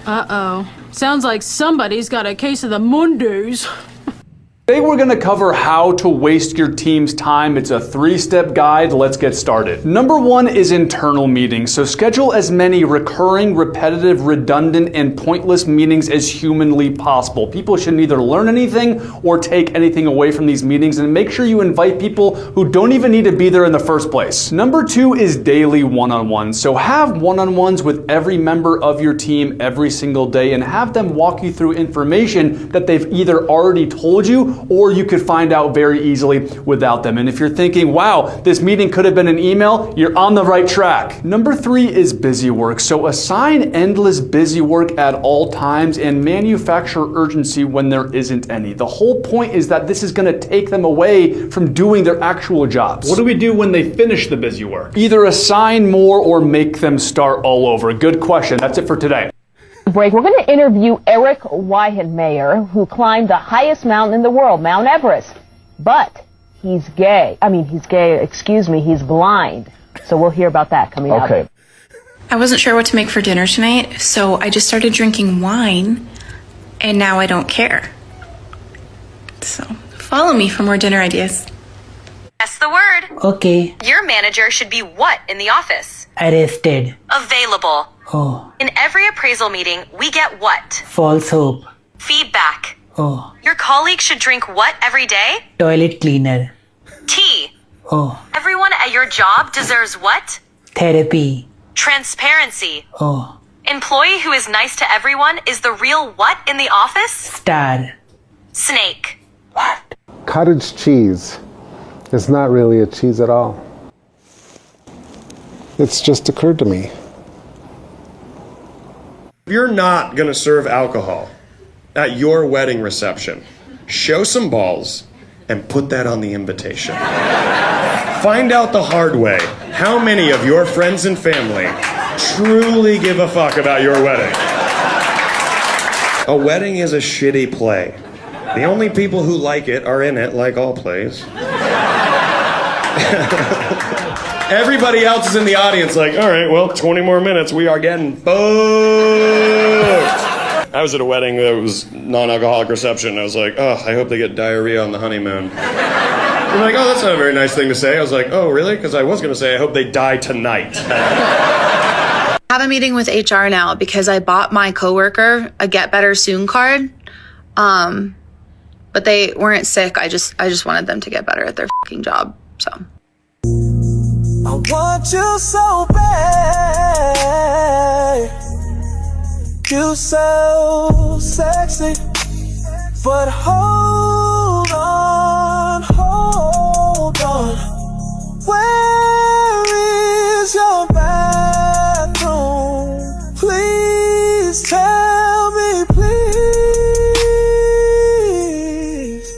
Uh-oh. Sounds like somebody's got a case of the Mondays. Today we're going to cover how to waste your team's time. It's a 3-step guide. Let's get started. Number 1 is internal meetings. So schedule as many recurring, repetitive, redundant, and pointless meetings as humanly possible. People should neither learn anything or take anything away from these meetings, and make sure you invite people who don't even need to be there in the first place. Number 2 is daily one-on-ones. So have one-on-ones with every member of your team every single day and have them walk you through information that they've either already told you or you could find out very easily without them. And if you're thinking, wow, this meeting could have been an email, you're on the right track. Number 3 is busy work. So assign endless busy work at all times and manufacture urgency when there isn't any. The whole point is that this is going to take them away from doing their actual jobs. What do we do when they finish the busy work? Either assign more or make them start all over. Good question. That's it for today. Break. We're going to interview Eric Weihenmayer, who climbed the highest mountain in the world, Mount Everest. But he's gay. He's blind. So we'll hear about that coming up. Okay. I wasn't sure what to make for dinner tonight, so I just started drinking wine, and now I don't care. So follow me for more dinner ideas. Guess the word. Okay. Your manager should be what in the office? Arrested. Available. Oh. In every appraisal meeting, we get what? False hope. Feedback. Oh. Your colleague should drink what every day? Toilet cleaner. Tea. Oh. Everyone at your job deserves what? Therapy. Transparency. Oh. Employee who is nice to everyone is the real what in the office? Star. Snake. What? Cottage cheese is not really a cheese at all. It's just occurred to me. If you're not going to serve alcohol at your wedding reception, show some balls and put that on the invitation. Find out the hard way how many of your friends and family truly give a fuck about your wedding. A wedding is a shitty play. The only people who like it are in it, like all plays. Everybody else is in the audience like, all right, well, 20 more minutes, we are getting fucked. I was at a wedding that was non-alcoholic reception. I was like, oh, I hope they get diarrhea on the honeymoon. I'm like, oh, that's not a very nice thing to say. I was like, oh, really? Because I was going to say, I hope they die tonight. I have a meeting with HR now because I bought my coworker a Get Better Soon card. But they weren't sick. I just wanted them to get better at their fucking job. So I want you so bad. You so sexy. But hold on. Where is your bathroom? Please tell me, please.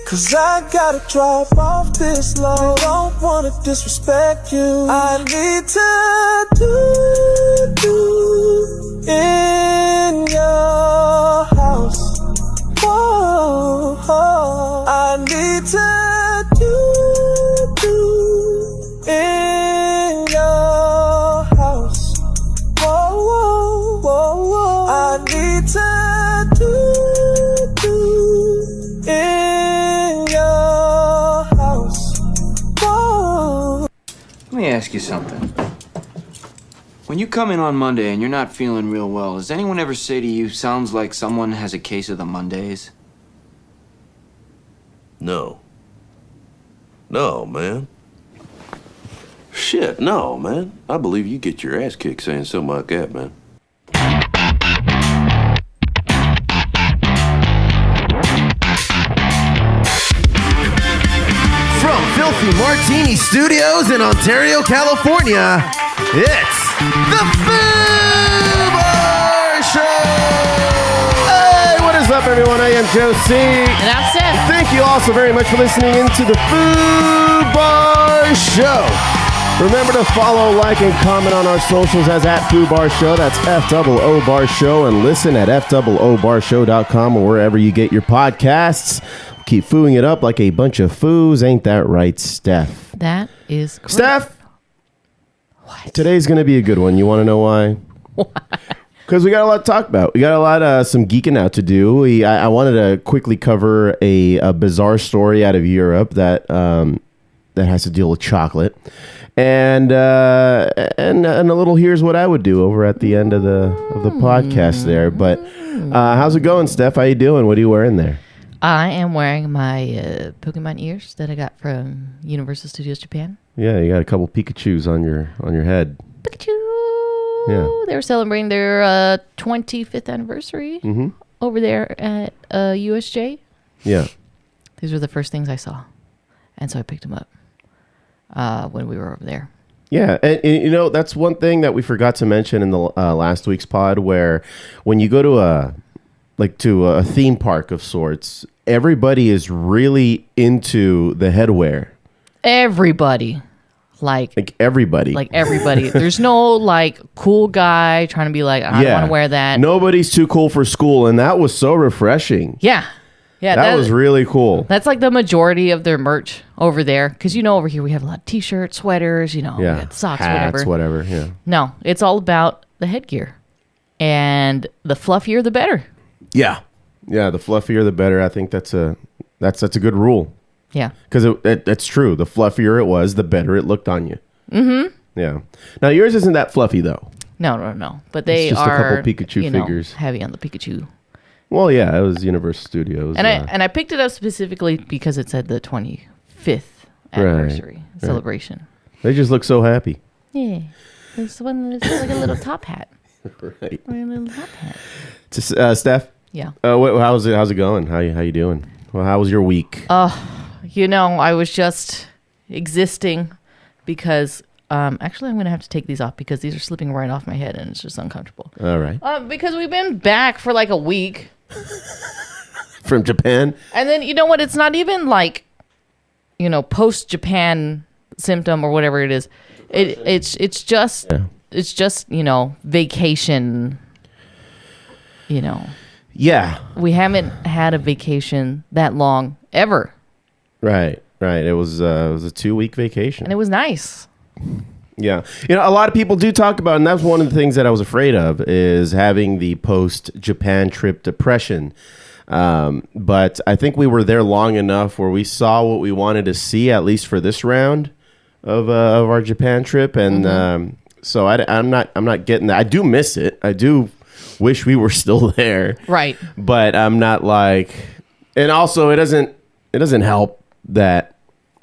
'Cause I gotta drop off this low. Don't wanna disrespect you. I need to do in your house. Whoa, I need to do in your house. Whoa, I need to do in your house. Whoa. Let me ask you something. When you come in on Monday and you're not feeling real well, does anyone ever say to you, sounds like someone has a case of the Mondays? No. No, man. Shit, no, man. I believe you get your ass kicked saying something like that, man. From Filthy Martini Studios in Ontario, California, it's the Foo Show! Hey, what is up, everyone? I am Joe C. And I'm Steph. Thank you all so very much for listening into the Foo Show. Remember to follow, like, and comment on our socials as @FooBarShow. That's FOO Bar Show. And listen at FOOBarshow.com or wherever you get your podcasts. Keep fooing it up like a bunch of foos. Ain't that right, Steph? That is correct. Steph? What? Today's going to be a good one. You want to know why? Why? Because we got a lot to talk about. We got a lot of some geeking out to do. I wanted to quickly cover a bizarre story out of Europe that has to deal with chocolate, and a little here's what I would do over at the end of the podcast there. But how's it going, Steph? How you doing? What are you wearing there? I am wearing my Pokemon ears that I got from Universal Studios Japan. Yeah, you got a couple Pikachus on your head. Pikachu. Yeah. They were celebrating their 25th anniversary over there at USJ. Yeah. These were the first things I saw. And so I picked them up when we were over there. Yeah, and that's one thing that we forgot to mention in the last week's pod, where when you go to a theme park of sorts, everybody is really into the headwear. Everybody. Like everybody. There's no cool guy trying to be like, I don't want to wear that. Nobody's too cool for school, and that was so refreshing. Yeah. Yeah, that was really cool. That's like the majority of their merch over there. Because, over here we have a lot of t-shirts, sweaters, we got socks, hats, whatever. Yeah. No, it's all about the headgear. And the fluffier, the better. Yeah. Yeah, the fluffier, the better. I think that's a good rule. Yeah. Because it's true. The fluffier it was, the better it looked on you. Mm-hmm. Yeah. Now, yours isn't that fluffy, though. No. But they it's just are, a couple Pikachu figures. Heavy on the Pikachu. Well, yeah, it was Universal Studios. And I picked it up specifically because it said the 25th anniversary celebration. They just look so happy. Yeah. This one is like a little top hat. Right. A little top hat. Steph? Yeah. How's it going? How you doing? Well, how was your week? I was just existing because actually I'm going to have to take these off because these are slipping right off my head and it's just uncomfortable. All right. Because we've been back for like a week. From Japan? And then, you know what? It's not even post-Japan symptom or whatever it is. It's just, vacation, Yeah. We haven't had a vacation that long ever. Right. It was a 2-week vacation. And it was nice. Yeah. A lot of people do talk about, and that's one of the things that I was afraid of, is having the post-Japan trip depression. But I think we were there long enough where we saw what we wanted to see, at least for this round of our Japan trip. And so I'm not getting that. I do miss it. I do wish we were still there. Right. But I'm not and also it doesn't help that,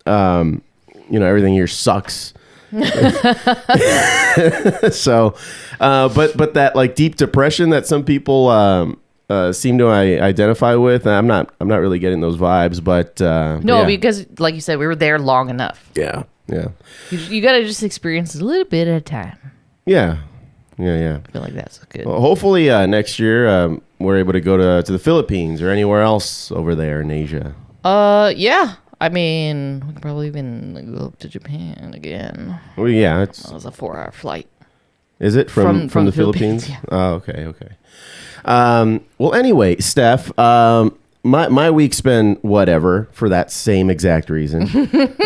everything here sucks. So, but that deep depression that some people seem to identify with, I'm not really getting those vibes. But no, because like you said, we were there long enough. Yeah. You got to just experience a little bit at a time. Yeah. I feel like that's good. Well, hopefully next year we're able to go to the Philippines or anywhere else over there in Asia. Yeah. I mean, we could probably even go up to Japan again. Well, yeah, that was a 4-hour flight. Is it from the Philippines? Yeah. Oh, okay. Well, anyway, Steph, my week's been whatever for that same exact reason.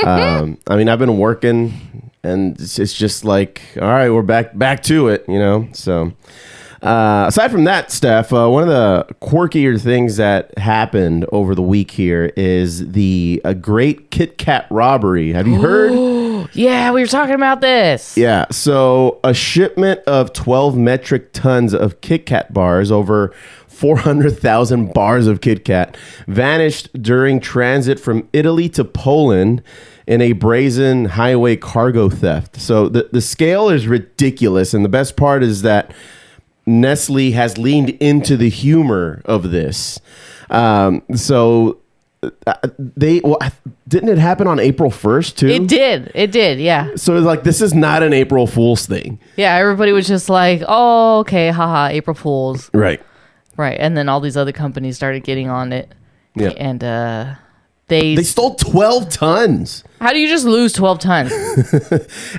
I mean, I've been working, and it's just like, all right, we're back to it, So, aside from that, Steph, one of the quirkier things that happened over the week here is the Great Kit Kat robbery. Have you heard? Yeah, we were talking about this. Yeah, so a shipment of 12 metric tons of Kit Kat bars, over 400,000 bars of Kit Kat, vanished during transit from Italy to Poland in a brazen highway cargo theft. So the scale is ridiculous, and the best part is that Nestle has leaned into the humor of this. Didn't it happen on April 1st too? It did, yeah. So it's like, this is not an April Fool's thing. Yeah, everybody was just like, oh, okay, haha, April Fools. Right. And then all these other companies started getting on it. Yeah. And they stole 12 tons. How do you just lose 12 tons?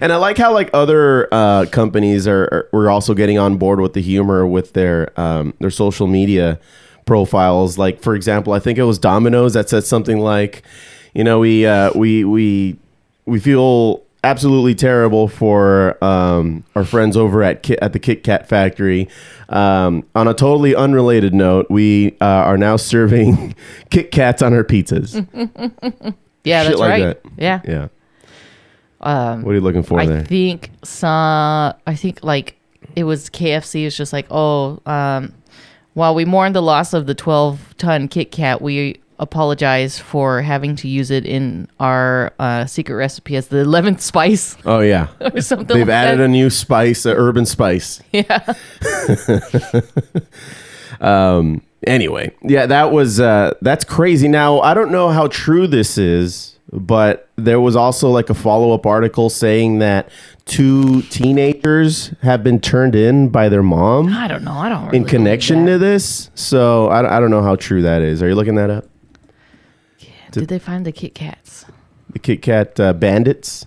And I like how other companies were also getting on board with the humor with their social media profiles. Like, for example, I think it was Domino's that said something like, we feel absolutely terrible for our friends over at the Kit Kat factory. On a totally unrelated note, we are now serving Kit Kats on our pizzas. Yeah, Shit that's like right. that. Yeah. Yeah. What are you looking for there? I think like it was KFC is just like, while we mourn the loss of the 12-ton Kit Kat, we apologize for having to use it in our secret recipe as the 11th spice. Oh yeah, or something. They've like added that. a new spice, urban spice. Yeah. Anyway, yeah, that's crazy. Now I don't know how true this is, but there was also like a follow-up article saying that 2 teenagers have been turned in by their mom. I don't know. I don't really in connection to this. So I don't know how true that is. Are you looking that up? Yeah. Did they find the Kit Kats? The Kit Kat bandits?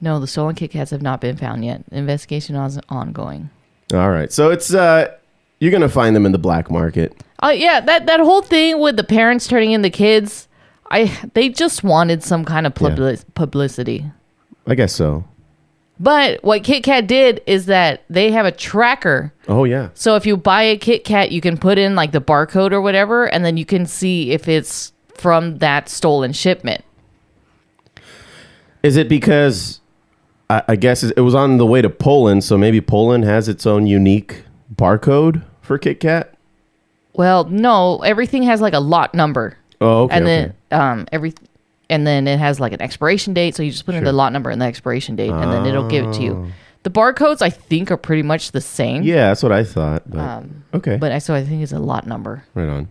No, the stolen Kit Kats have not been found yet. Investigation is ongoing. All right. So it's you're going to find them in the black market. Yeah, that whole thing with the parents turning in the kids, they just wanted some kind of publicity. I guess so. But what Kit Kat did is that they have a tracker. Oh, yeah. So if you buy a Kit Kat, you can put in like the barcode or whatever, and then you can see if it's from that stolen shipment. Is it because, I guess it was on the way to Poland, so maybe Poland has its own unique barcode for Kit Kat? Well, no, everything has like a lot number. Oh, okay. And then and then it has like an expiration date, so you just put in the lot number and the expiration date, and then it'll give it to you. The barcodes, I think, are pretty much the same. Yeah, that's what I thought. But, okay. But so I think it's a lot number. Right on.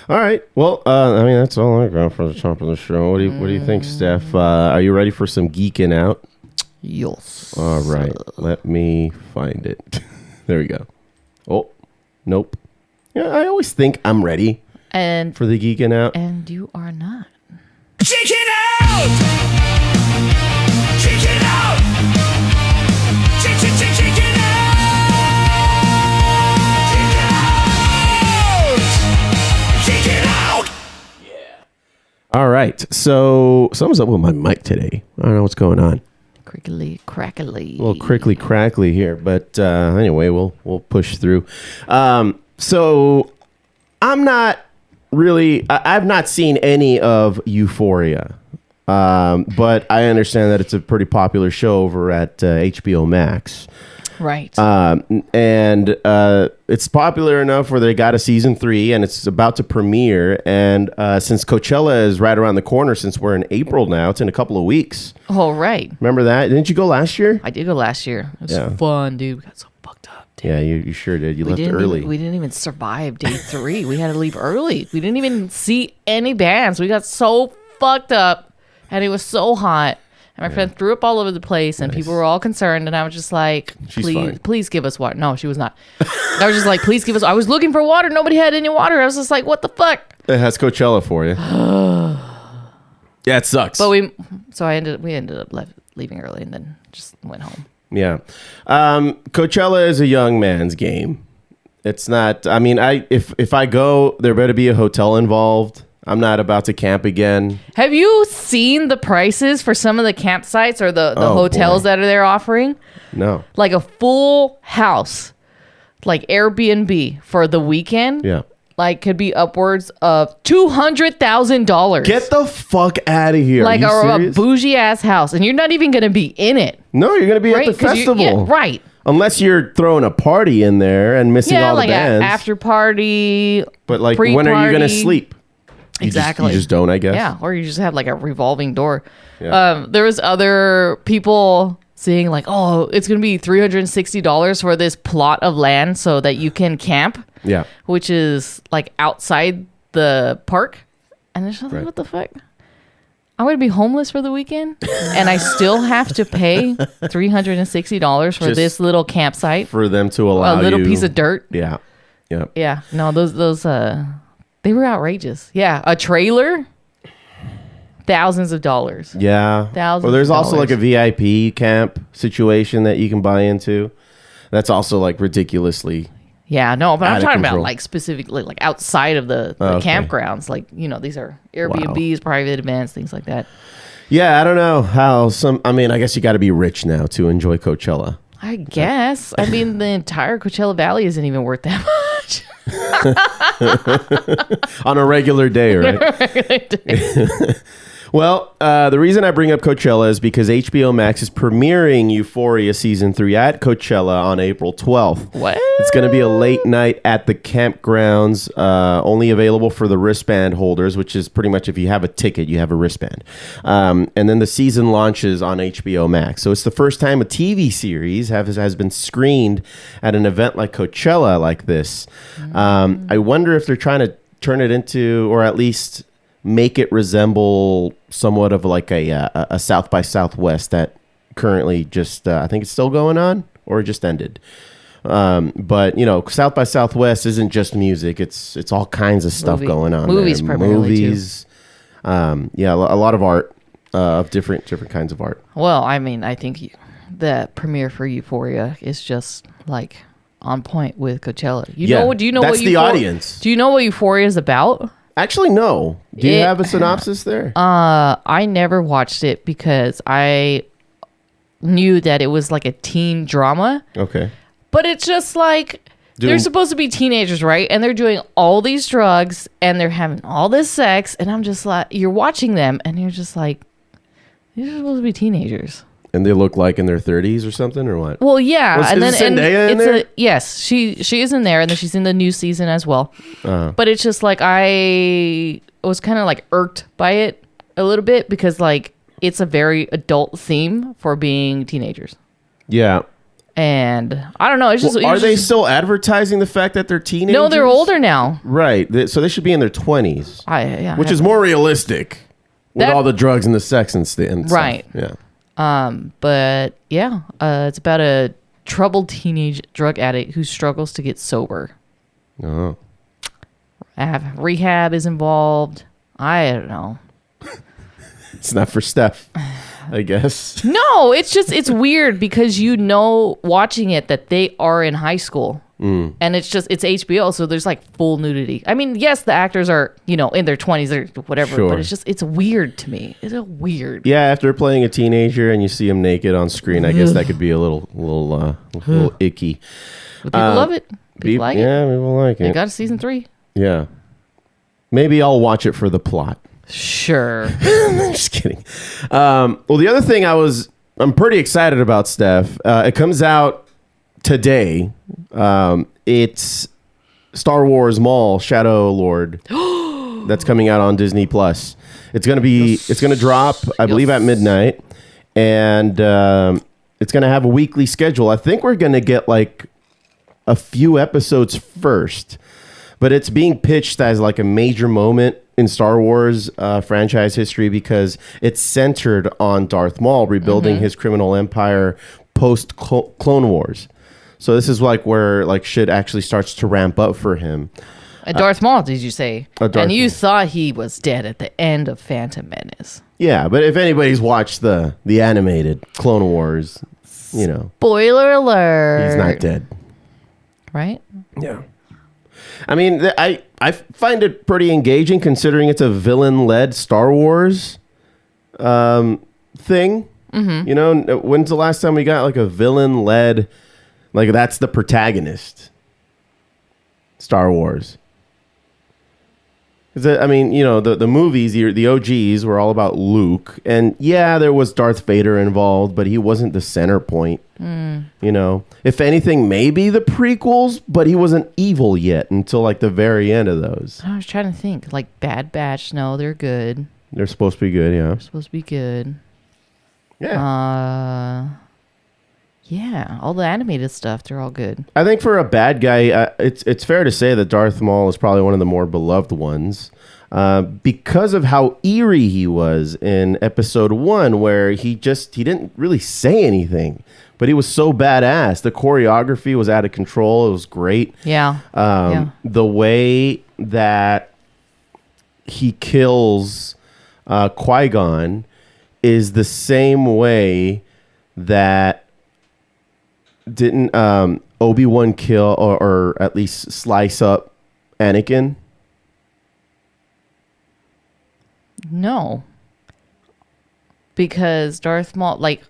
All right. Well, I mean, that's all I got for the top of the show. What do you think, Steph? Are you ready for some geeking out? Yes. All right. Let me find it. There we go. Oh, nope. Yeah, I always think I'm ready for the geeking out. And you are not. Geeking out! Geeking out! Geeking out! Geeking out! All right. So something's up with my mic today. I don't know what's going on. Crickly crackly. A little crickly crackly here, but anyway, we'll push through. So I'm not really. I've not seen any of Euphoria, but I understand that it's a pretty popular show over at HBO Max. Right. And it's popular enough where they got a season 3 and it's about to premiere. And since Coachella is right around the corner, since we're in April now, it's in a couple of weeks. Oh, right. Remember that? Didn't you go last year? I did go last year. It was fun, dude. We got so fucked up. Dude. Yeah, you sure did. You left early. We didn't even survive day 3. We had to leave early. We didn't even see any bands. We got so fucked up and it was so hot. And my friend threw up all over the place, and people were all concerned. And I was just like, please give us water. No, she was not. I was just like, please give us. I was looking for water. Nobody had any water. I was just like, what the fuck? It has Coachella for you. Yeah, it sucks. But we ended up leaving early and then just went home. Yeah. Coachella is a young man's game. It's not. I mean, if I go, there better be a hotel involved. I'm not about to camp again. Have you seen the prices for some of the campsites or the hotels that are there offering? No. Like a full house, like Airbnb for the weekend. Yeah. Like could be upwards of $200,000. Get the fuck out of here. Like a bougie ass house. And you're not even going to be in it. No, you're going to be at the festival. Right. Unless you're throwing a party in there and missing all the bands. Yeah, like after party. But like, when are you going to sleep? Exactly. You just don't, I guess. Yeah, or you just have like a revolving door. Yeah. There was other people saying like, oh, it's going to be $360 for this plot of land so that you can camp. Yeah. Which is like outside the park. And there's like, what the fuck? I'm going to be homeless for the weekend and I still have to pay $360 for this little campsite. For them to allow a little piece of dirt. Yeah. Yeah. Yeah. No, those they were outrageous. Yeah. A trailer, thousands of dollars. Yeah. Thousands. Well, there's of also dollars. like a VIP camp situation that you can buy into. That's also like ridiculously. Yeah, no, but I'm talking control. about like specifically like outside of the Okay. campgrounds. Like, you know, these are Airbnbs, private events, things like that. Yeah, I don't know how I mean, I guess you got to be rich now to enjoy Coachella. I guess. I mean, the entire Coachella Valley isn't even worth that much. On a regular day, right? Well, the reason I bring up Coachella is because HBO Max is premiering Euphoria Season 3 at Coachella on April 12th. What? It's going to be a late night at the campgrounds, only available for the wristband holders, which is pretty much if you have a ticket, you have a wristband. And then the season launches on HBO Max. So it's the first time a TV series has been screened at an event like Coachella like this. I wonder if they're trying to turn it into, or at least make it resemble somewhat of like a South by Southwest that currently just, I think it's still going on or just ended. But you know, South by Southwest isn't just music. It's all kinds of stuff going on. Movies there. primarily Movies. Yeah, a lot of art, of different kinds of art. Well, I mean, I think the premiere for Euphoria is just like on point with Coachella. Do you know that's what the audience. Do you know what Euphoria is about? Actually, no. Do you have a synopsis there? I never watched it because I knew that it was like a teen drama. Okay. But it's just like they're supposed to be teenagers, right? And they're doing all these drugs and they're having all this sex. And I'm just like, you're watching them and you're just like, these are supposed to be teenagers. And they look like in their 30s or something, or what? Well, yeah, and then Zendaya in there? Yes, she is in there, and then she's in the new season as well. But it's just like I was kind of like irked by it a little bit because like it's a very adult theme for being teenagers. Yeah. And I don't know. It's just are they still advertising the fact that they're teenagers? No, they're older now. Right. So they should be in their 20s. Which is more realistic with all the drugs and the sex and stuff. Right. Yeah. But yeah, it's about a troubled teenage drug addict who struggles to get sober. Oh. Rehab is involved. I don't know. It's not for Steph, I guess. No, it's weird because watching it that they are in high school. And it's HBO, so there's like full nudity. I mean, yes, the actors are, in their 20s or whatever, Sure. but it's weird to me. It's a weird. Yeah, after playing a teenager and you see him naked on screen, I guess that could be a little icky. But people love it. People like it. Yeah, people like it. They got a season 3. Yeah. Maybe I'll watch it for the plot. Sure. Just kidding. Well, the other thing I'm pretty excited about, Steph. It comes out today. It's Star Wars Maul Shadow Lord. That's coming out on Disney Plus. It's gonna drop, I believe, at midnight, and it's gonna have a weekly schedule. I think we're gonna get like a few episodes first, but it's being pitched as like a major moment in Star Wars franchise history because it's centered on Darth Maul rebuilding his criminal empire post Clone Wars. So this is like where like shit actually starts to ramp up for him. Darth Maul, did you say? And you Maul. thought he was dead at the end of Phantom Menace. Yeah, but if anybody's watched the animated Clone Wars, Spoiler alert. he's not dead. Right? Yeah. I mean, I find it pretty engaging considering it's a villain-led Star Wars thing. Mm-hmm. When's the last time we got like a villain-led, like that's the protagonist Star Wars? I mean, the movies, the OGs were all about Luke. And yeah, there was Darth Vader involved, but he wasn't the center point. If anything, maybe the prequels, but he wasn't evil yet until like the very end of those. I was trying to think. Like Bad Batch, no, they're good. They're supposed to be good, yeah. They're supposed to be good. Yeah. Yeah, all the animated stuff, they're all good. I think for a bad guy, it's fair to say that Darth Maul is probably one of the more beloved ones because of how eerie he was in episode 1, where he didn't really say anything, but he was so badass. The choreography was out of control. It was great. Yeah. The way that he kills Qui-Gon is the same way that didn't Obi-Wan kill or at least slice up Anakin? No. because Darth Maul, like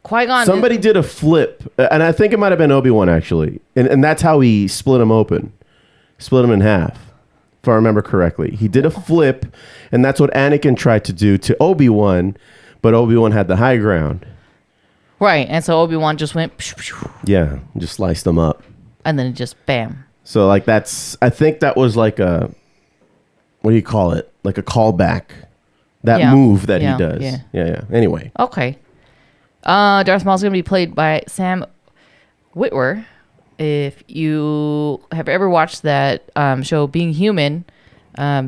Qui-Gon. Somebody did a flip, and I think it might have been Obi-Wan actually, and that's how he split him open, split him in half, if I remember correctly. He did a flip, and that's what Anakin tried to do to Obi-Wan, but Obi-Wan had the high ground. Right, and so Obi-Wan just went, Yeah, just sliced them up, and then it just bam. So like I think that was like a, what do you call it? Like a callback. That move that he does. Yeah. Anyway. Okay. Darth Maul's going to be played by Sam Witwer. If you have ever watched that show, Being Human,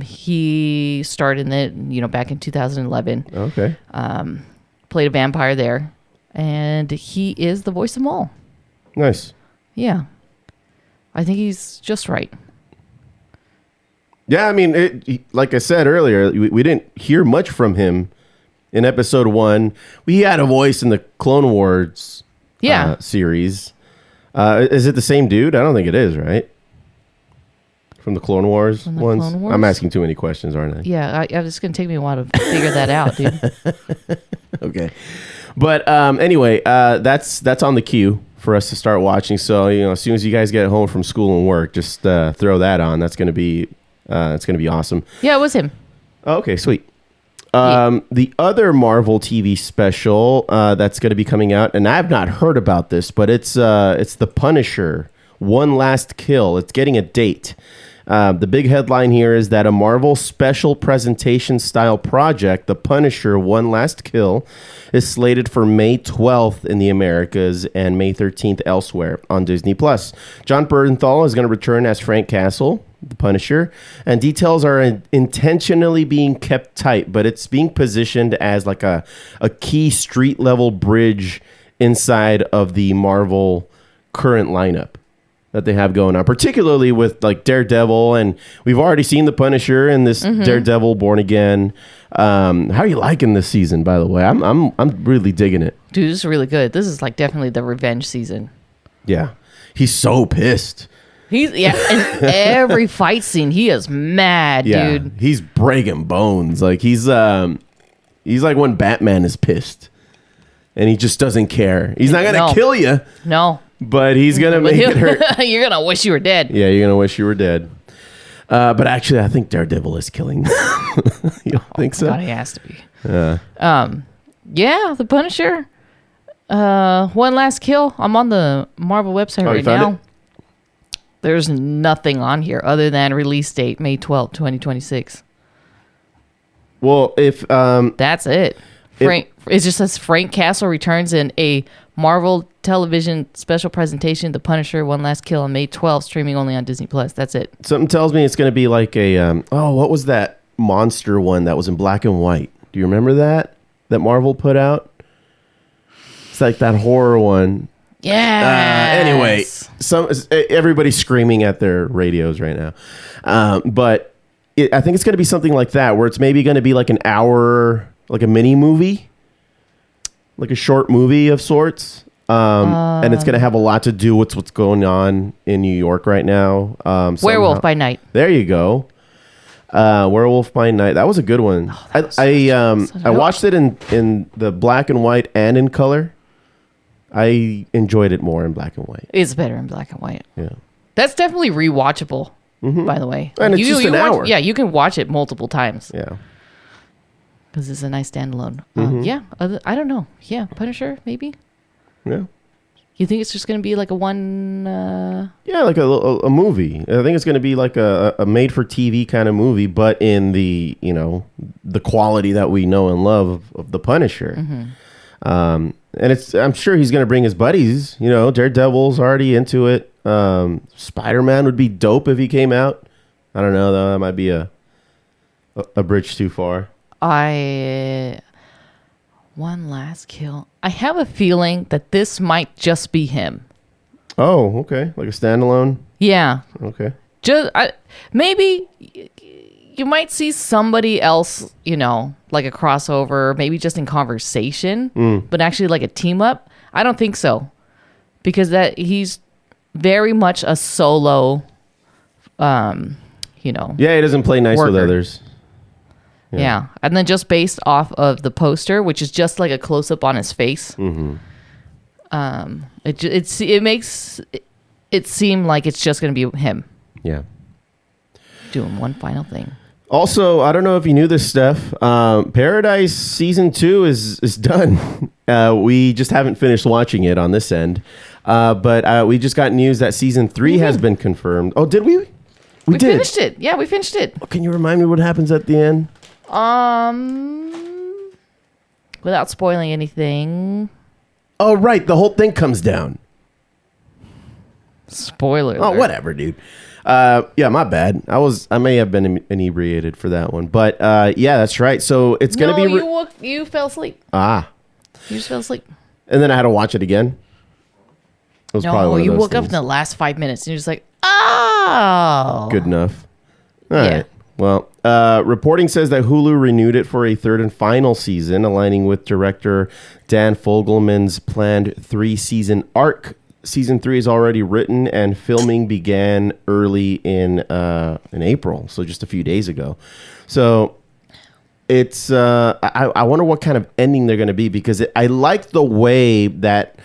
he starred in it, back in 2011. Okay. Played a vampire there. And he is the voice of Maul. Nice. Yeah. I think he's just right. Yeah, I mean, like I said earlier, we didn't hear much from him in episode 1. We had a voice in the Clone Wars series. Is it the same dude? I don't think it is, right? From the Clone Wars ones? Clone Wars? I'm asking too many questions, aren't I? Yeah, it's going to take me a while to figure that out, dude. Okay. But anyway, that's on the queue for us to start watching. So, as soon as you guys get home from school and work, just throw that on. That's going to be awesome. Yeah, it was him. Oh, okay, sweet. The other Marvel TV special that's going to be coming out, and I've not heard about this, but it's The Punisher, One Last Kill. It's getting a date. The big headline here is that a Marvel special presentation style project, The Punisher, One Last Kill, is slated for May 12th in the Americas and May 13th elsewhere on Disney+. Jon Bernthal is going to return as Frank Castle, the Punisher, and details are intentionally being kept tight, but it's being positioned as like a key street level bridge inside of the Marvel current lineup that they have going on, particularly with like Daredevil, and we've already seen the Punisher in this Daredevil Born Again. How are you liking this season, by the way? I'm really digging it. Dude, this is really good. This is like definitely the revenge season. Yeah. He's so pissed. In every fight scene, he is mad, dude. He's breaking bones. Like he's like when Batman is pissed and he just doesn't care. He's not gonna kill you. No. But he's gonna make it hurt. You're gonna wish you were dead. Yeah, you're gonna wish you were dead. But actually, I think Daredevil is killing them. You don't think so? God, he has to be. Yeah, the Punisher. One Last Kill. I'm on the Marvel website right now. It? There's nothing on here other than release date May 12th, 2026. Well, if that's it. It just says Frank Castle returns in a Marvel television special presentation, The Punisher, One Last Kill on May 12th, streaming only on Disney+. That's it. Something tells me it's going to be like a, what was that monster one that was in black and white? Do you remember that Marvel put out? It's like that horror one. Yeah. Anyway, everybody's screaming at their radios right now. But I think it's going to be something like that, where it's maybe going to be like an hour, like a mini movie, like a short movie of sorts. And it's going to have a lot to do with what's going on in New York right now. Werewolf by Night. There you go. Werewolf by Night. That was a good one. I watched it in the black and white and in color. I enjoyed it more in black and white. It's better in black and white. Yeah. That's definitely rewatchable, by the way. And it's just an hour. Yeah, you can watch it multiple times. Yeah. Because it's a nice standalone. I don't know. Yeah, Punisher, maybe? Yeah. You think it's just going to be like a one... Yeah, like a movie. I think it's going to be like a made-for-TV kind of movie, but in the, the quality that we know and love of the Punisher. And I'm sure he's going to bring his buddies. Daredevil's already into it. Spider-Man would be dope if he came out. I don't know, though. That might be a bridge too far. One Last Kill. I have a feeling that this might just be him. Oh, okay. Like a standalone? Yeah. Okay. Maybe you might see somebody else, like a crossover, maybe just in conversation, but actually like a team up. I don't think so. Because he's very much a solo, Yeah, he doesn't play nice worker. with others. Yeah. And then just based off of the poster, which is just like a close up on his face, it makes it seem like it's just going to be him. Yeah. Doing one final thing. Also, I don't know if you knew this, Steph. Paradise Season 2 is done. We just haven't finished watching it on this end. But we just got news that Season 3 has been confirmed. Oh, did we? We did. Finished it. Yeah, we finished it. Oh, can you remind me what happens at the end? Without spoiling anything. Oh, right. The whole thing comes down. Spoiler Oh, alert. whatever, dude. Yeah, my bad. I may have been inebriated for that one, but yeah, that's right. So it's gonna be. You fell asleep. Ah. You just fell asleep. And then I had to watch it again. It was probably one of you those woke up things. in the last 5 minutes and you're just like, oh. Good enough. All Yeah. right. Well, reporting says that Hulu renewed it for a third and final season, aligning with director Dan Fogelman's planned 3-season arc. Season 3 is already written, and filming began early in April, so just a few days ago. So it's I wonder what kind of ending they're going to be, because I like the way that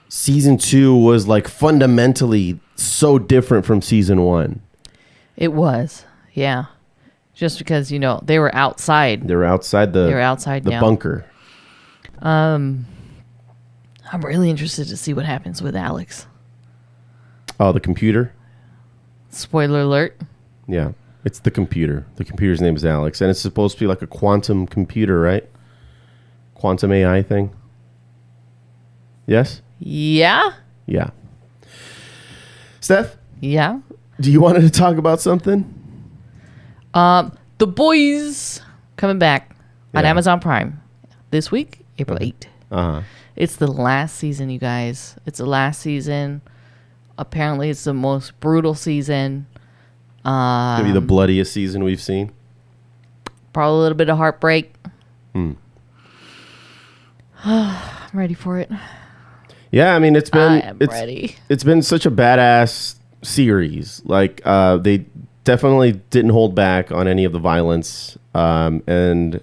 Season 2 was like fundamentally so different from Season 1. It was, yeah. Just because, they were outside. They were outside the now. bunker. I'm really interested to see what happens with Alex. Oh, the computer? Spoiler alert. Yeah, it's the computer. The computer's name is Alex, and it's supposed to be like a quantum computer, right? Quantum AI thing. Yes? Yeah? Yeah. Steph? Yeah? Do you want to talk about something? The Boys coming back on Amazon Prime this week, April 8th. Uh-huh. It's the last season, you guys. It's the last season. Apparently, it's the most brutal season. It's going to be the bloodiest season we've seen. Probably a little bit of heartbreak. Hmm. I'm ready for it. Yeah, I mean, it's ready. It's been such a badass series. Like, they definitely didn't hold back on any of the violence. And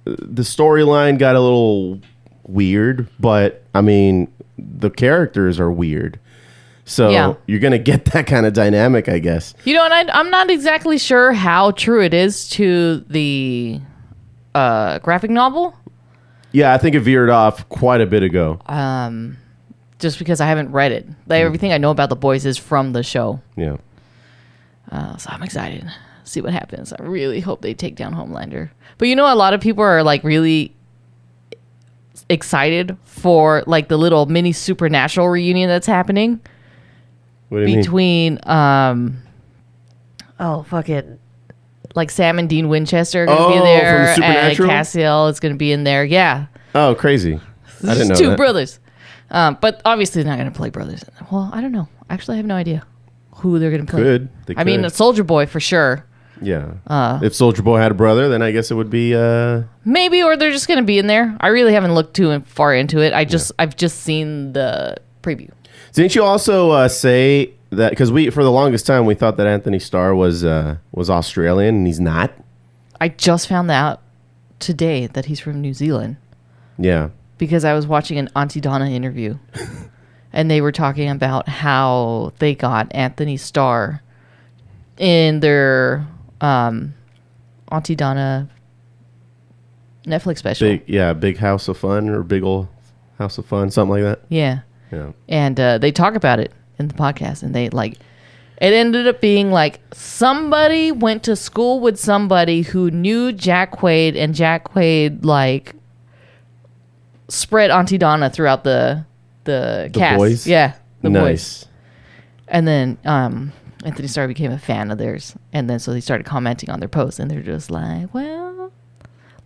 the storyline got a little weird, but I mean, the characters are weird. So you're going to get that kind of dynamic, I guess. And I'm not exactly sure how true it is to the graphic novel. Yeah, I think it veered off quite a bit ago. Just because I haven't read it. Like, everything I know about the Boys is from the show. Yeah. So I'm excited to see what happens. I really hope they take down Homelander. But a lot of people are like really excited for like the little mini Supernatural reunion that's happening. What do you between like Sam and Dean Winchester are gonna be there, from and Supernatural? Cassiel is gonna be in there. Yeah. Oh, crazy. I didn't know Two that. brothers. But obviously they're not gonna play brothers. Well, I don't know. Actually, I have no idea who they're gonna play. They I mean, could. Soldier Boy for sure. Yeah. If Soldier Boy had a brother, then I guess it would be Maybe, or they're just gonna be in there. I really haven't looked too far into it. I've just seen the preview. Didn't you also say that, because for the longest time we thought that Anthony Starr was Australian, and he's not? I just found out today that he's from New Zealand. Yeah. Because I was watching an Auntie Donna interview, and they were talking about how they got Anthony Starr in their Auntie Donna Netflix special. Big House of Fun, or Big Ol' House of Fun, something like that. Yeah. Yeah. And they talk about it in the podcast, and they it ended up being like somebody went to school with somebody who knew Jack Quaid, and Jack Quaid spread Auntie Donna throughout the cast. Boys? Yeah, the Nice. Boys. And then Anthony Starr became a fan of theirs, and then so they started commenting on their posts, and they're just like, well,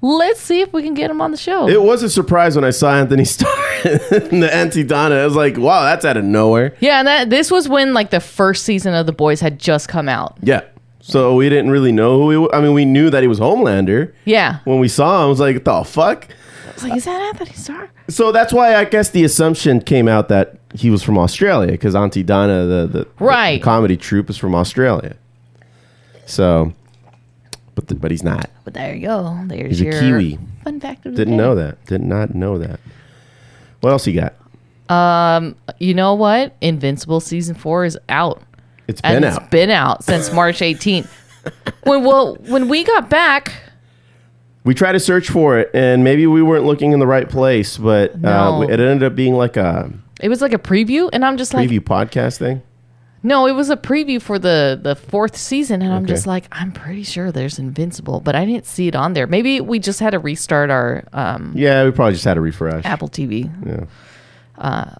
let's see if we can get him on the show. It was a surprise when I saw Anthony Starr in the Auntie Donna. I was like, wow, that's out of nowhere. Yeah, and this was when the first season of The Boys had just come out. Yeah. So we didn't really know who he was. I mean, we knew that he was Homelander. Yeah. When we saw him, I was like, the fuck? I was like, is that Anthony Starr? So that's why I guess the assumption came out that he was from Australia, because Auntie Donna, the comedy troupe, is from Australia. So, but he's not. But there you go. There's He's a your Kiwi. fun fact of the Didn't day. know that. Did not know that. What else you got? You know what? Invincible season 4 is out. It's been out. It's been out since March 18th. When we got back, we tried to search for it, and maybe we weren't looking in the right place, but No. it ended up being like a it was like a preview, and I'm just like, preview podcast thing. no, it was a preview for the 4th season, and I'm Okay. just like, I'm pretty sure there's Invincible, but I didn't see it on there. Maybe we just had to restart our Yeah, we probably just had a refresh. Apple TV. Yeah.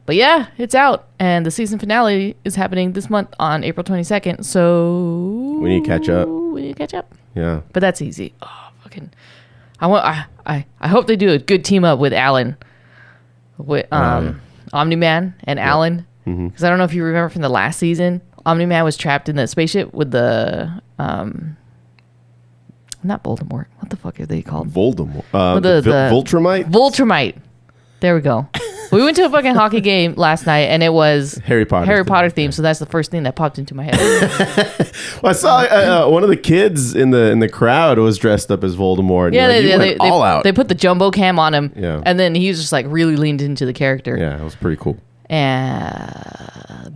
But yeah, it's out, and the season finale is happening this month on April 22nd. So We need to catch up. We need to catch up. Yeah. But that's easy. Oh, fucking! I hope they do a good team up with Alan, with Omni-Man and Alan, because I don't know if you remember from the last season, Omni-Man was trapped in the spaceship with the not Voldemort. What the fuck are they called? Voldemort. With The the Voltramite? Voltramite. There we go. We went to a fucking hockey game last night, and it was Harry Potter theme. So that's the first thing that popped into my head. Well, I saw one of the kids in the crowd was dressed up as Voldemort. Yeah, he went all out. They put the jumbo cam on him, Yeah. and then he was just like really leaned into the character. Yeah, it was pretty cool. And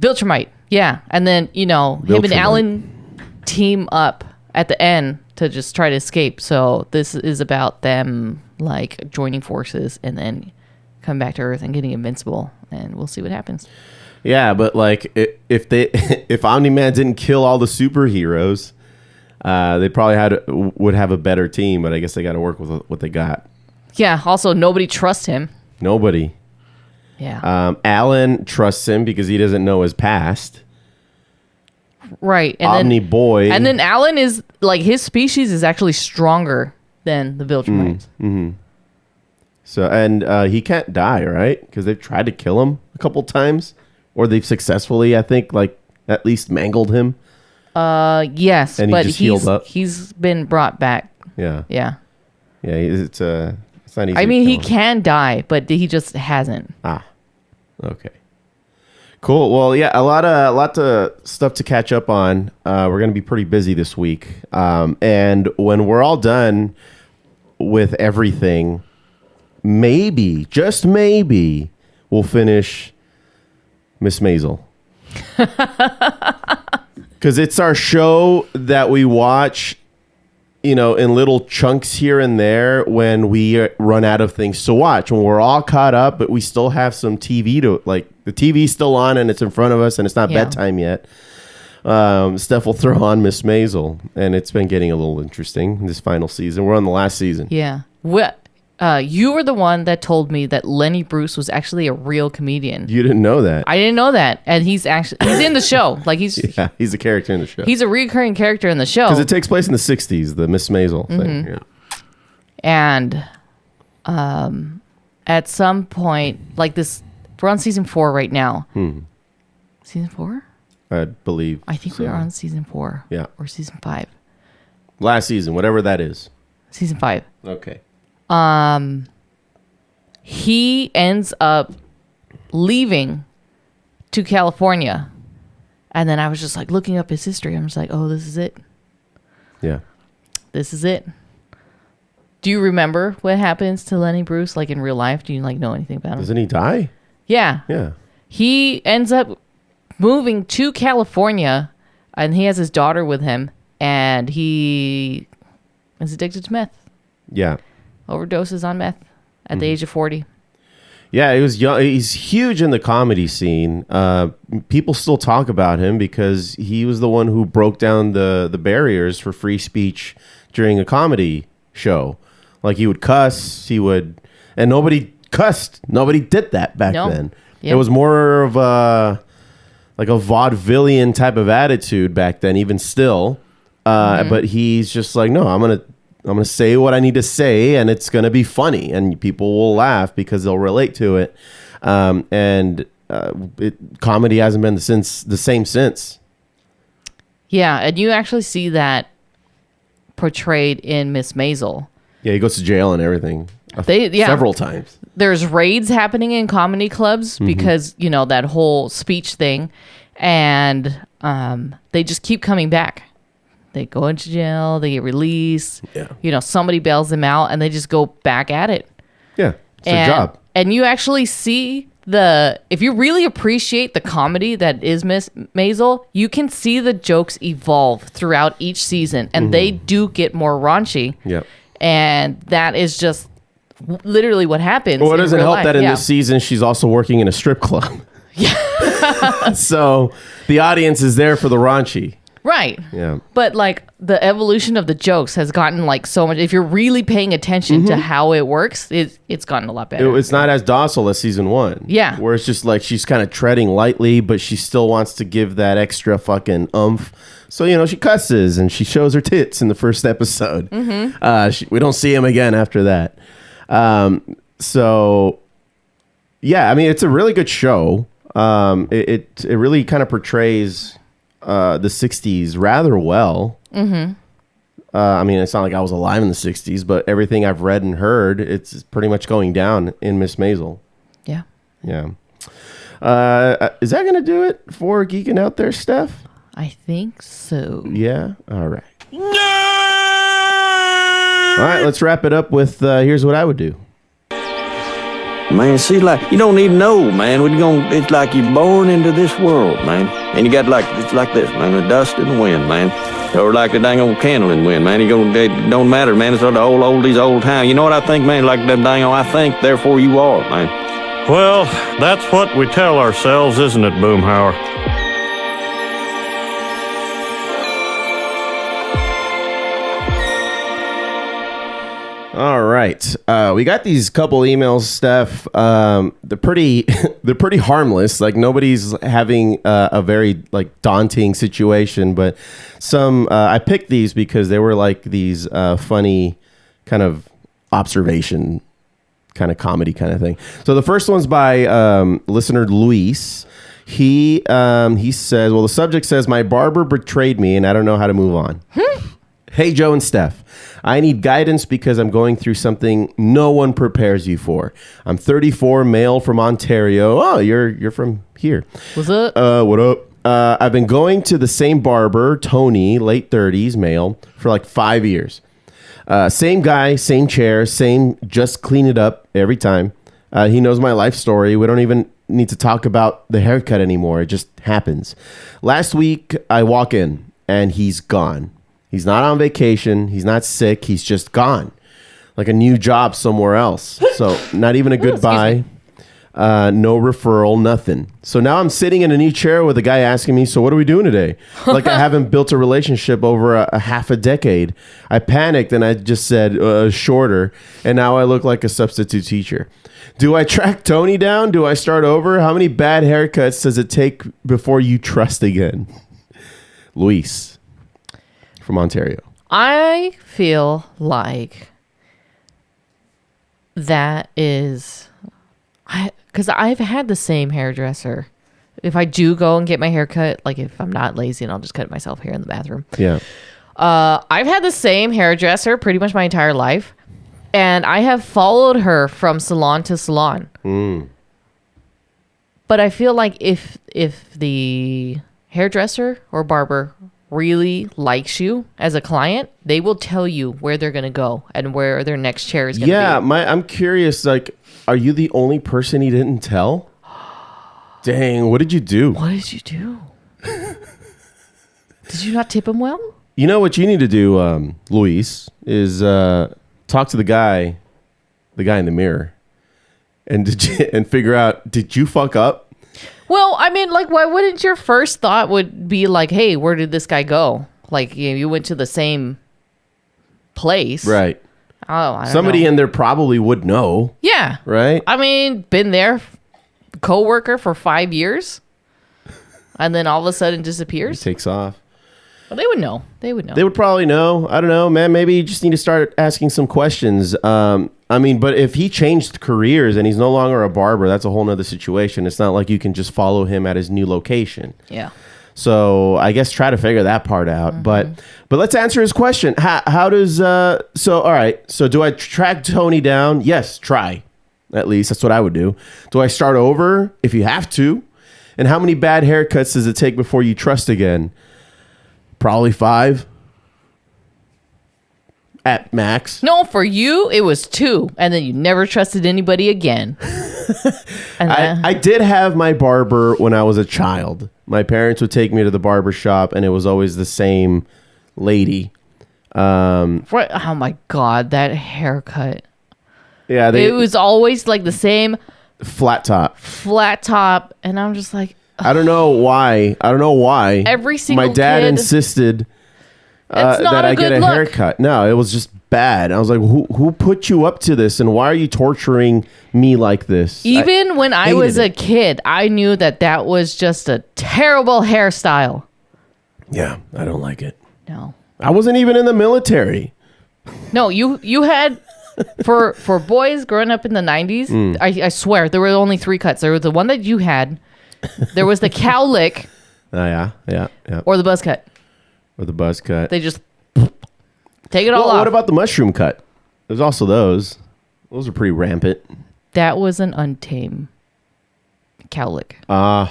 Viltrumite, yeah, and then him and Viltrumite. Alan team up at the end to just try to escape. So this is about them like joining forces and then coming back to Earth and getting invincible, and we'll see what happens. Yeah, but like if Omni-Man didn't kill all the superheroes, they probably would have a better team. But I guess they got to work with what they got. Yeah. Also, nobody trusts him. Nobody. Yeah. Alan trusts him because he doesn't know his past. Right. And Omni then, Boy. And then Alan is like his species is actually stronger than the Viltrumites. Mm-hmm. So and he can't die, right? Because they've tried to kill him a couple times, or they've successfully, I think, like at least mangled him. Yes, And he but just healed up. he's been brought back. Yeah. Yeah. Yeah. It's not easy. I mean, to he kill him. can die, but he just hasn't. Okay. Cool. Well, yeah, a lot of stuff to catch up on. We're gonna be pretty busy this week, and when we're all done with everything, maybe, just maybe, we'll finish Miss Maisel. Because it's our show that we watch, in little chunks here and there when we run out of things to watch. When we're all caught up, but we still have some TV the TV's still on and it's in front of us and it's not bedtime yet. Steph will throw on Miss Maisel, and it's been getting a little interesting this final season. We're on the last season. Yeah. You were the one that told me that Lenny Bruce was actually a real comedian. You didn't know that. I didn't know that, and he's in the show. Like he's a character in the show. He's a recurring character in the show Because it takes place in the 60s, the Miss Maisel thing. Mhm. Yeah. And at some point, like this, we're on season 4 right now. Season 4? I believe. I think we are on season 4. Yeah. Or season 5. Last season, whatever that is. Season 5. Okay. He ends up leaving to California. And then I was just like looking up his history. I'm just like, oh, this is it. Yeah. This is it. Do you remember what happens to Lenny Bruce, like in real life? Do you like know anything about him? Doesn't he die? Yeah. Yeah. He ends up moving to California, and he has his daughter with him, and he is addicted to meth. Yeah. Overdoses on meth at the age of 40. Yeah, he was young. He's huge in the comedy scene. People still talk about him because he was the one who broke down the barriers for free speech during a comedy show. Like he would cuss, and nobody cussed. Nobody did that back then. Yep. It was more of a vaudevillian type of attitude back then, even still. But he's just like, no, I'm gonna say what I need to say, and it's gonna be funny, and people will laugh because they'll relate to it. Comedy hasn't been the same since. Yeah, and you actually see that portrayed in Miss Maisel. Yeah, he goes to jail and everything. Yeah. Several times. There's raids happening in comedy clubs because, that whole speech thing. And they just keep coming back They go into jail. They get released. Yeah. You know, somebody bails them out, and they just go back at it. Yeah, it's their job. And you actually see if you really appreciate the comedy that is Miss Maisel, you can see the jokes evolve throughout each season, and they do get more raunchy. Yep. And that is just literally what happens. Well, it doesn't help that in Yeah. this season she's also working in a strip club. Yeah. So the audience is there for the raunchy. Right. Yeah. But like the evolution of the jokes has gotten like so much. If you're really paying attention to how it works, it's gotten a lot better. It's not as docile as season 1. Yeah. Where it's just like she's kind of treading lightly, but she still wants to give that extra fucking oomph. So, you know, she cusses and she shows her tits in the first episode. We don't see him again after that. So, yeah, I mean, it's a really good show. It really kind of portrays the 60s rather well. I mean, it's not like I was alive in the 60s, but everything I've read and heard, it's pretty much going down in Miss Maisel. Yeah. Yeah. Is that going to do it for Geeking Out there, Steph? I think so. Yeah? All right. All right, let's wrap it up with here's what I would do. Man, see, like, you don't even know, man. It's like you're born into this world, man. And you got it's like this, man, the dust and the wind, man. Or like the dang old candle in the wind, man. It don't matter, man. It's sort of oldies, old time. You know what I think, man? Like that dang old, I think, therefore you are, man. Well, that's what we tell ourselves, isn't it, Boomhauer? All right, we got these couple emails, Steph. They're pretty harmless. Like nobody's having a very like daunting situation, but some I picked these because they were like these funny kind of observation, kind of comedy kind of thing. So the first one's by listener Luis. He says, well, the subject says my barber betrayed me, and I don't know how to move on. Hey, Joe and Steph. I need guidance because I'm going through something no one prepares you for. I'm 34, male from Ontario. Oh, you're from here. What's up? What up? I've been going to the same barber, Tony, late 30s, male, for like 5 years. Same guy, same chair, same just clean it up every time. He knows my life story. We don't even need to talk about the haircut anymore. It just happens. Last week, I walk in and he's gone. He's not on vacation. He's not sick. He's just gone. Like a new job somewhere else. So not even a goodbye. No referral, nothing. So now I'm sitting in a new chair with a guy asking me, so what are we doing today? Like I haven't built a relationship over a half a decade. I panicked and I just said shorter. And now I look like a substitute teacher. Do I track Tony down? Do I start over? How many bad haircuts does it take before you trust again? Luis from Ontario. I feel like that is, because I've had the same hairdresser. If I do go and get my hair cut, like if I'm not lazy and I'll just cut it myself here in the bathroom. Yeah. I've had the same hairdresser pretty much my entire life. And I have followed her from salon to salon. But I feel like if the hairdresser or barber really likes you as a client, they will tell you where they're going to go and where their next chair is going to be. Yeah, I'm curious, like, are you the only person he didn't tell? Dang, what did you do? What did you do? Did you not tip him well? You know what you need to do, Luis, is talk to the guy in the mirror and figure out, did you fuck up? Well, I mean, like, why wouldn't your first thought would be like, hey, where did this guy go? Like, you went to the same place. Right. Oh, I don't Somebody know. in there probably would know. Yeah. Right? I mean, been there, co-worker for 5 years, and then all of a sudden disappears. He takes off. Well, they would know. They would know. They would probably know. I don't know, man. Maybe you just need to start asking some questions. I mean, but if he changed careers and he's no longer a barber, that's a whole nother situation. It's not like you can just follow him at his new location. Yeah. So I guess try to figure that part out. But let's answer his question. How does all right. So do I track Tony down? Yes, try. At least that's what I would do. Do I start over if you have to? And how many bad haircuts does it take before you trust again? Probably 5. at max. No, for you, it was 2. And then you never trusted anybody again. And I did have my barber when I was a child. My parents would take me to the barber shop, and it was always the same lady. Oh my God, that haircut. Yeah, it was always like the same flat top. And I'm just like, I don't know why. Every single my dad kid- insisted It's not that a I get good a look. haircut. No, it was just bad. I was like, who put you up to this, and why are you torturing me like this? Even when I was hated a kid, I knew that was just a terrible hairstyle. Yeah, I don't like it. No. I wasn't even in the military. No, you had for boys growing up in the 90s, I swear there were only 3 cuts. There was the one that you had, there was the cowlick, Yeah. or the buzz cut. Or the buzz cut. They just take it all off. What about the mushroom cut? There's also those. Those are pretty rampant. That was an untamed cowlick.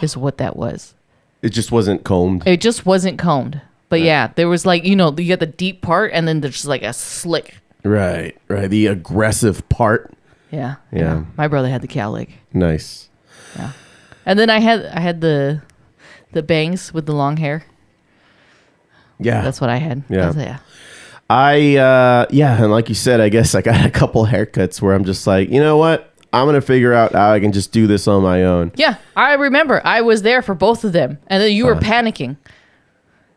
Is what that was. It just wasn't combed. It just wasn't combed. But yeah, there was like, you get the deep part and then there's just like a slick. Right. The aggressive part. Yeah. Yeah. My brother had the cowlick. Nice. Yeah. And then I had the bangs with the long hair. Yeah. That's what I had. Yeah. And like you said, I guess I got a couple haircuts where I'm just like, you know what? I'm going to figure out how I can just do this on my own. Yeah. I remember I was there for both of them. And then you were panicking.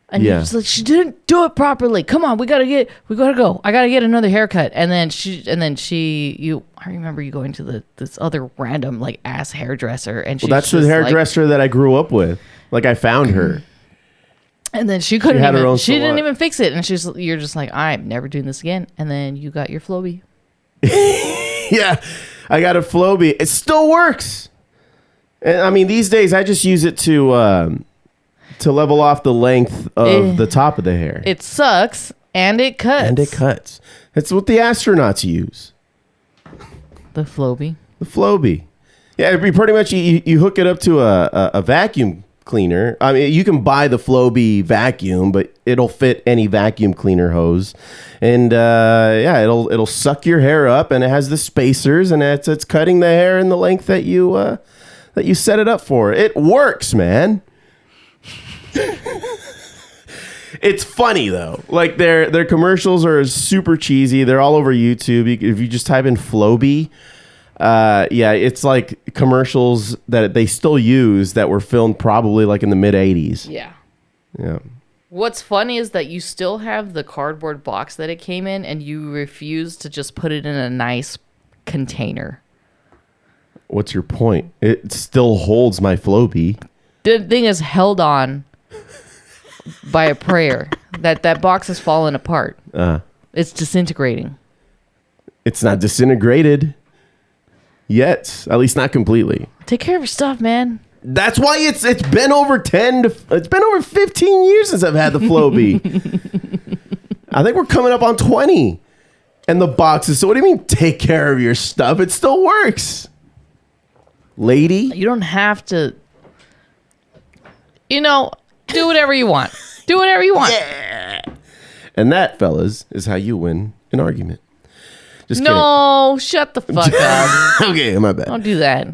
And you're just like, she didn't do it properly. Come on, we gotta go. I gotta get another haircut. And then I remember you going to this other random like ass hairdresser, and that's the hairdresser that I grew up with. Like I found her. And then she didn't even fix it. And you're just like, I'm never doing this again. And then you got your Flowbee. Yeah, I got a Flowbee. It still works. And I mean, these days I just use it to level off the length of the top of the hair. It sucks and it cuts. That's what the astronauts use. The Flowbee. Yeah, it'd be pretty much you hook it up to a vacuum cleaner. I mean, you can buy the Flowbee vacuum, but it'll fit any vacuum cleaner hose. And it'll suck your hair up, and it has the spacers, and it's cutting the hair in the length that you set it up for. It works, man. It's funny though. Like their commercials are super cheesy. They're all over YouTube. If you just type in Flowbee, it's like commercials that they still use that were filmed probably like in the mid 80s. Yeah. Yeah. What's funny is that you still have the cardboard box that it came in, and you refuse to just put it in a nice container. What's your point? It still holds my Flowbee. The thing is held on by a prayer. that box has fallen apart. It's disintegrating. It's not disintegrated yet, at least not completely. Take care of your stuff, man. That's why it's been over 15 years since I've had the Flowbee. I think we're coming up on 20. And the boxes. So what do you mean take care of your stuff? It still works. Lady, you don't have to do whatever you want. Do whatever you want. Yeah. And that, fellas, is how you win an argument. Just kidding. Shut the fuck up. Okay, my bad. Don't do that.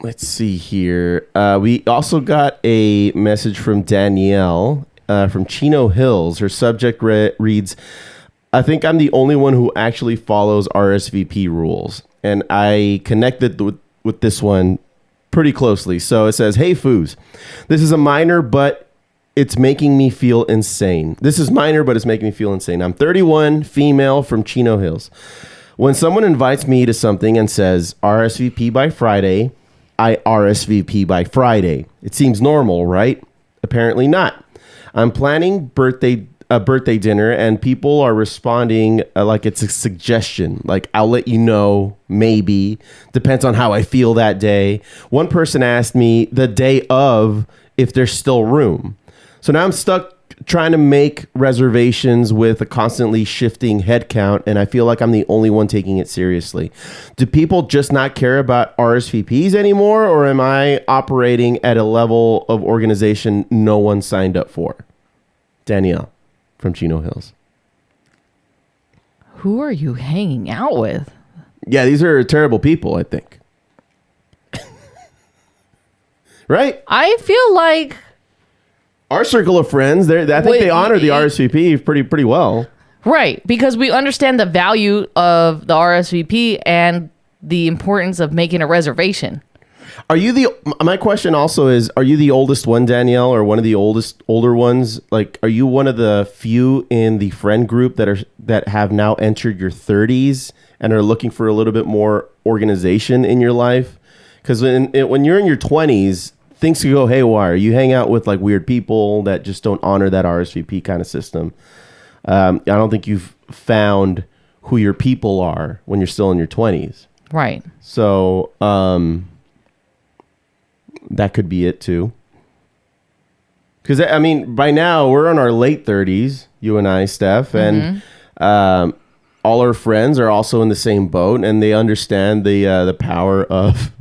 Let's see here. We also got a message from Danielle from Chino Hills. Her subject reads, I think I'm the only one who actually follows RSVP rules. And I connected with this one pretty closely. So it says, hey, Foos, this is minor, but it's making me feel insane. I'm 31, female from Chino Hills. When someone invites me to something and says RSVP by Friday, I RSVP by Friday. It seems normal, right? Apparently not. I'm planning a birthday dinner, and people are responding like it's a suggestion. Like, I'll let you know, maybe. Depends on how I feel that day. One person asked me the day of if there's still room. So now I'm stuck trying to make reservations with a constantly shifting head count, and I feel like I'm the only one taking it seriously. Do people just not care about RSVPs anymore, or am I operating at a level of organization no one signed up for? Danielle from Chino Hills. Who are you hanging out with? Yeah, these are terrible people, I think. Right? I feel like our circle of friends, I think they honor the RSVP pretty well. Right, because we understand the value of the RSVP and the importance of making a reservation. My question also is, are you the oldest one, Danielle, or one of the older ones? Like, are you one of the few in the friend group that have now entered your 30s and are looking for a little bit more organization in your life? Because when you're in your 20s, things can go haywire. You hang out with like weird people that just don't honor that RSVP kind of system. I don't think you've found who your people are when you're still in your 20s. Right. So that could be it too. Because, I mean, by now we're in our late 30s, you and I, Steph, and all our friends are also in the same boat, and they understand the power of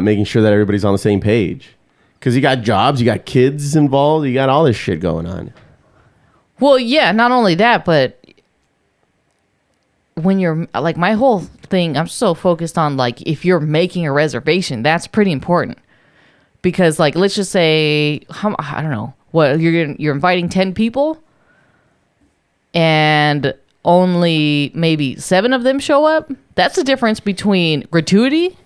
making sure that everybody's on the same page. Because you got jobs, you got kids involved, you got all this shit going on. Well, yeah, not only that, but when you're like, my whole thing, I'm so focused on like, if you're making a reservation, that's pretty important. Because like, let's just say, I don't know, what you're inviting 10 people and only maybe 7 of them show up. That's the difference between gratuity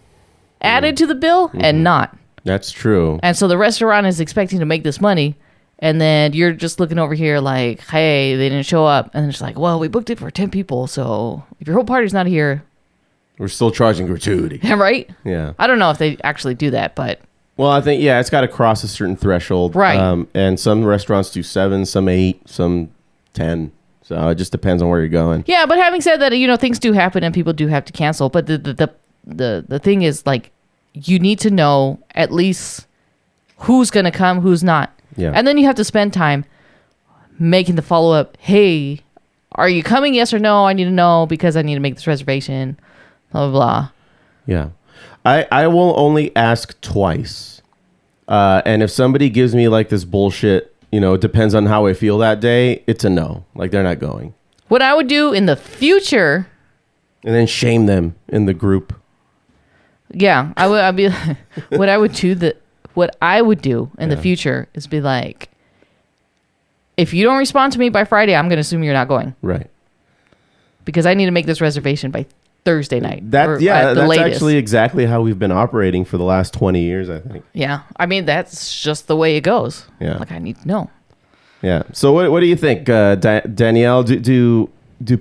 added to the bill and not. That's true. And so the restaurant is expecting to make this money. And then you're just looking over here like, hey, they didn't show up. And then it's like, well, we booked it for 10 people. So if your whole party's not here. We're still charging gratuity. Right? Yeah. I don't know if they actually do that, but. Well, I think, it's got to cross a certain threshold. Right. And some restaurants do 7, some 8, some 10. So it just depends on where you're going. Yeah, but having said that, things do happen and people do have to cancel. But the thing is, like, you need to know at least who's going to come, who's not. Yeah. And then you have to spend time making the follow-up. Hey, are you coming? Yes or no? I need to know because I need to make this reservation. Blah, blah, blah. Yeah. I will only ask twice. And if somebody gives me like this bullshit, it depends on how I feel that day, it's a no. Like they're not going. What I would do in the future. And then shame them in the group. Yeah. I'd be what I would do in the future is be like, if you don't respond to me by Friday, I'm going to assume you're not going. Right. Because I need to make this reservation by Thursday night. That's latest. actually exactly how we've been operating for the last 20 years, I think. Yeah. I mean, that's just the way it goes. Yeah. Like, I need to know. Yeah. So what do you think, Danielle? Do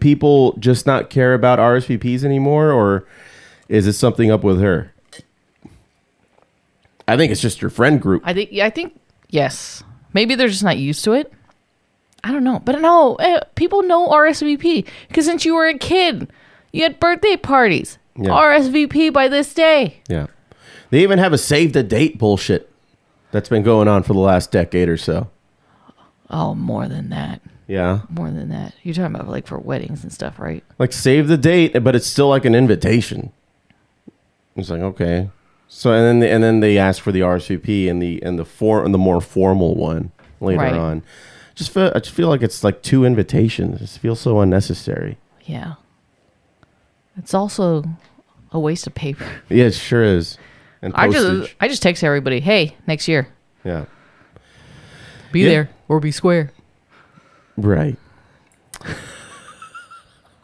people just not care about RSVPs anymore, or is it something up with her? I think it's just your friend group. I think yes. Maybe they're just not used to it. I don't know. But no, people know RSVP because since you were a kid, you had birthday parties. Yeah. RSVP by this day. Yeah. They even have a save the date bullshit that's been going on for the last decade or so. Oh, more than that. Yeah. More than that. You're talking about like for weddings and stuff, right? Like save the date, but it's still like an invitation. It's like, okay. So and then they ask for the RSVP and the more formal one later on. I just feel like it's like 2 invitations. It just feels so unnecessary. Yeah. It's also a waste of paper. Yeah, it sure is. And postage. I just text everybody, hey, next year. Yeah. Be there or be square. Right.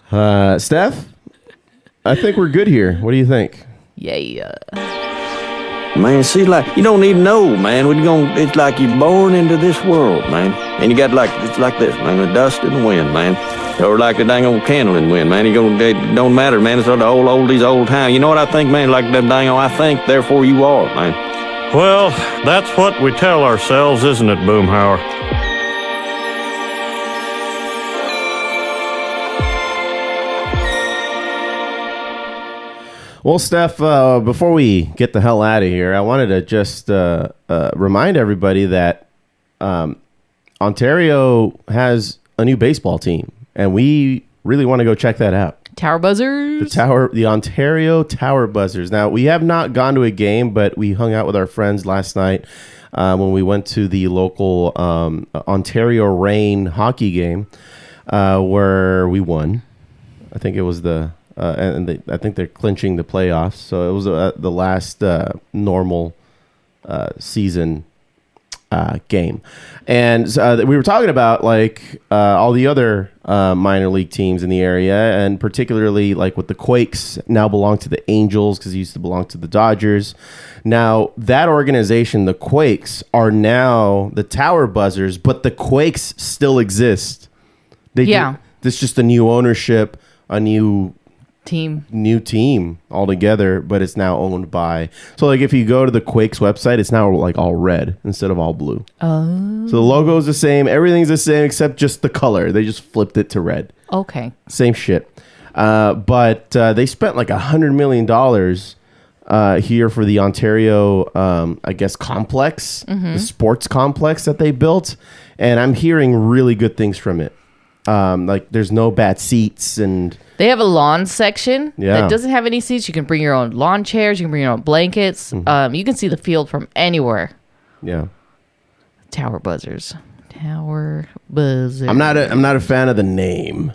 Steph, I think we're good here. What do you think? Yeah. Man, see, like, you don't even know, man. It's like you're born into this world, man. And you got it's like this, man, the dust and the wind, man. Or like the dang old candle in the wind, man. It don't matter, man. It's all the oldies, old time. You know what I think, man? Like them dang old, I think, therefore you are, man. Well, that's what we tell ourselves, isn't it, Boomhauer? Well, Steph, before we get the hell out of here, I wanted to just remind everybody that Ontario has a new baseball team, and we really want to go check that out. Tower Buzzards? The Ontario Tower Buzzards. Now, we have not gone to a game, but we hung out with our friends last night when we went to the local Ontario Reign hockey game where we won. I think it was I think they're clinching the playoffs. So it was the last normal season game. And we were talking about like all the other minor league teams in the area, and particularly like with the Quakes now belong to the Angels because he used to belong to the Dodgers. Now that organization, the Quakes, are now the Tower Buzzards, but the Quakes still exist. It's just a new ownership, a new team altogether, but it's now owned by. So like if you go to the Quakes website, it's now like all red instead of all blue. Oh. So the logo is the same, everything's the same except just the color. They just flipped it to red. Okay. Same shit. But they spent like $100 million here for the Ontario, I guess, complex, the sports complex that they built, and I'm hearing really good things from it. Like there's no bad seats, and they have a lawn section that doesn't have any seats. You can bring your own lawn chairs. You can bring your own blankets. You can see the field from anywhere. Yeah. Tower Buzzards. I'm not a fan of the name,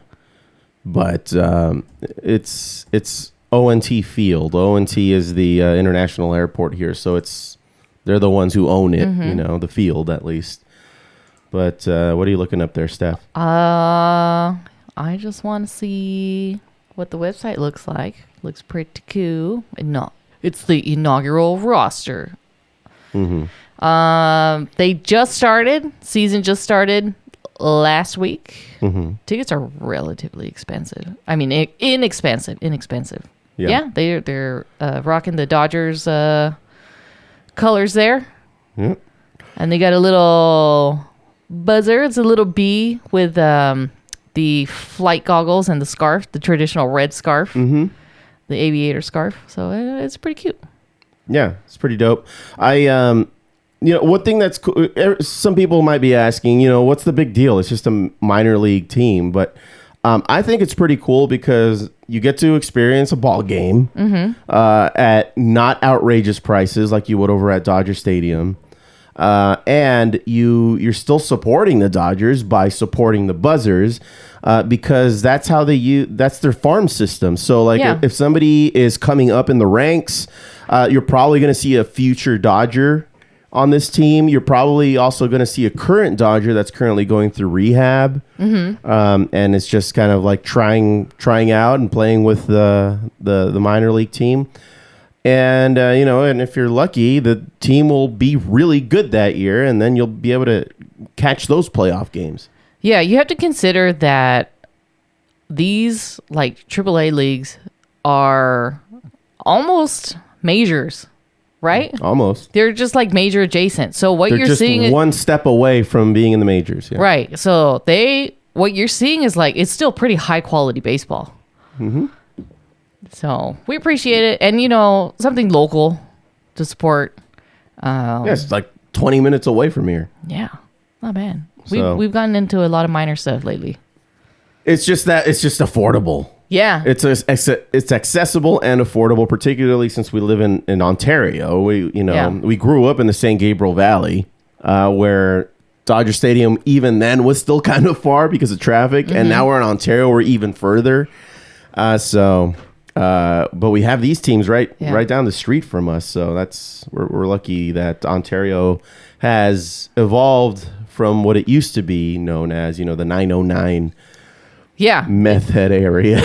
but it's ONT Field. ONT is the international airport here, so they're the ones who own it. You know, the field at least. But what are you looking up there, Steph? I just want to see what the website looks like. Looks pretty cool. No, it's the inaugural roster. They just started. Season just started last week. Tickets are relatively expensive. I mean, inexpensive. Yeah, they're rocking the Dodgers colors there. Yep. And they got a little buzzer. It's a little bee with the flight goggles and the scarf, the traditional red scarf, the aviator scarf. So it's pretty cute. Yeah, it's pretty dope. One thing that's cool, some people might be asking, what's the big deal? It's just a minor league team, but I think it's pretty cool because you get to experience a ball game at not outrageous prices like you would over at Dodger Stadium. And you're still supporting the Dodgers by supporting the Buzzards, because that's how that's their farm system. So like if somebody is coming up in the ranks, you're probably going to see a future Dodger on this team. You're probably also going to see a current Dodger that's currently going through rehab. And it's just kind of like trying out and playing with the minor league team. And, and if you're lucky, the team will be really good that year, and then you'll be able to catch those playoff games. Yeah, you have to consider that these, like, AAA leagues are almost majors, right? Almost. They're just, like, major adjacent. So what They're you're just seeing... one step away from being in the majors. Yeah. Right. So what you're seeing is, like, it's still pretty high-quality baseball. So we appreciate it, and something local to support. It's like 20 minutes away from here. Yeah, not bad. We've gotten into a lot of minor stuff lately. It's just affordable. Yeah, it's accessible and affordable, particularly since we live in Ontario. We grew up in the St. Gabriel Valley, where Dodger Stadium even then was still kind of far because of traffic, and now we're in Ontario, we're even further. But we have these teams right down the street from us, so we're lucky that Ontario has evolved from what it used to be known as, the 909 meth head area.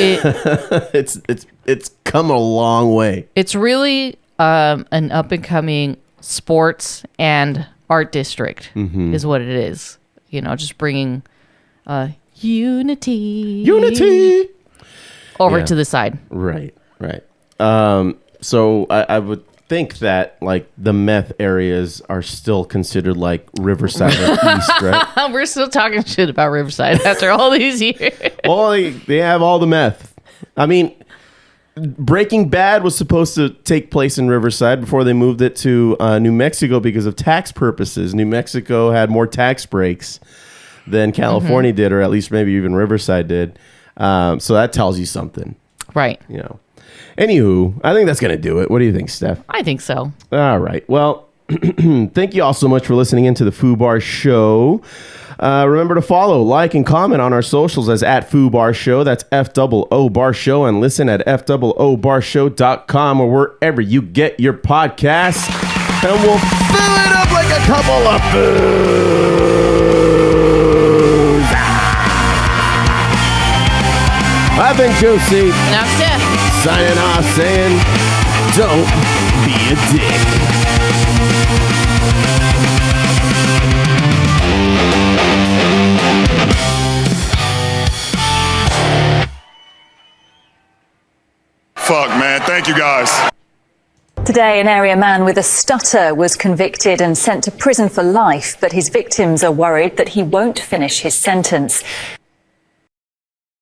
It's come a long way. It's really an up and coming sports and art district is what it is. Just bringing unity over to the side. Right. So I would think that like the meth areas are still considered like Riverside or East, right? We're still talking shit about Riverside after all these years. Well, they have all the meth. I mean, Breaking Bad was supposed to take place in Riverside before they moved it to New Mexico because of tax purposes. New Mexico had more tax breaks than California did, or at least maybe even Riverside did. So that tells you something. Right. Anywho, I think that's going to do it. What do you think, Steph? I think so. All right. Well, thank you all so much for listening into the Foo Bar Show. Remember to follow, like, and comment on our socials as at Foobar Show. That's FOO Bar Show. And listen at FOOBarshow.com or wherever you get your podcasts. And we'll fill it up like a couple of foos. I've been Josie. And I'm Steph. Signing off saying, don't be a dick. Fuck, man. Thank you, guys. Today, an area man with a stutter was convicted and sent to prison for life, but his victims are worried that he won't finish his sentence.